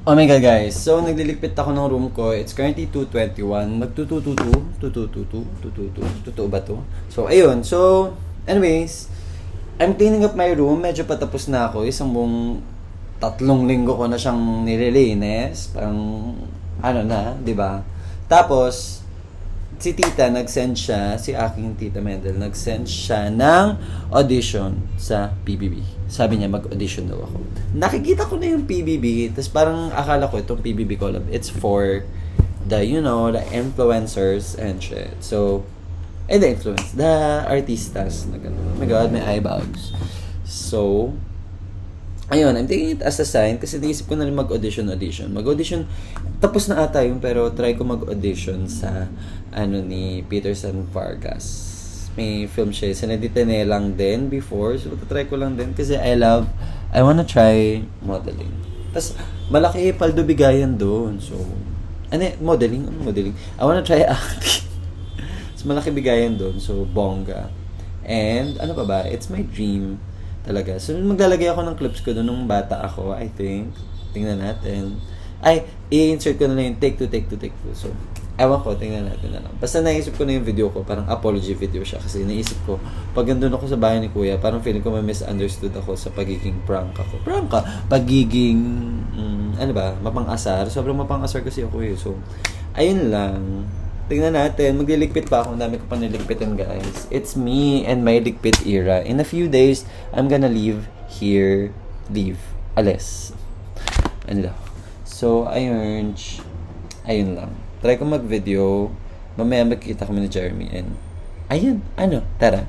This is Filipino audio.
Oh my god guys, so nagliligpit ako ng room ko. It's currently 2:21. Mag-2:22, 2:22, 2:22, totoo ba to? So ayun, so anyways, I'm cleaning up my room. Medyo patapos na ako. Isang buong 3 linggo ko na siyang nililinis. Parang ano na, 'di ba? Tapos si tita nag-send siya, si aking tita Mendel, nag-send siya ng audition sa PBB. Sabi niya mag-audition daw ako. Nakikita ko na yung PBB, tapos parang akala ko itong PBB collab, it's for the, the influencers and shit. So, the artistas na gano'n. Oh my god, may eye bags. So, ayun, I'm taking it as a sign kasi naisip ko na rin mag-audition. Mag-audition, tapos na ata yun, pero try ko mag-audition sa, ni Peterson Vargas. May film siya, sinedita niya lang din before, so try ko lang din kasi I wanna try modeling. Tapos, malaki paldo bigayan doon, so, modeling? I wanna try acting. So, malaki bigayan doon, so, bongga. And, ano pa ba, it's my dream talaga. So, maglalagay ako ng clips ko doon nung bata ako, I think. Tingnan natin. I-insert ko na lang yung take two. So, ewan ko, tingnan natin na lang. Basta naisip ko na yung video ko, parang apology video siya. Kasi naisip ko, pag andun ako sa bahay ni Kuya, parang feeling ko may misunderstood ako sa pagiging prank ako. Pagiging, mapang-asar. Sobrang mapang-asar kasi ako eh. So, ayun lang. Tingnan natin, magliligpit pa ako. Ang dami ko pa niligpitin, guys. It's me and my ligpit era. In a few days, I'm gonna leave here. Alis. Ano daw? So, ayun lang. Try ko mag-video. Mamaya magkita kami ni Jeremy and ayun, tara.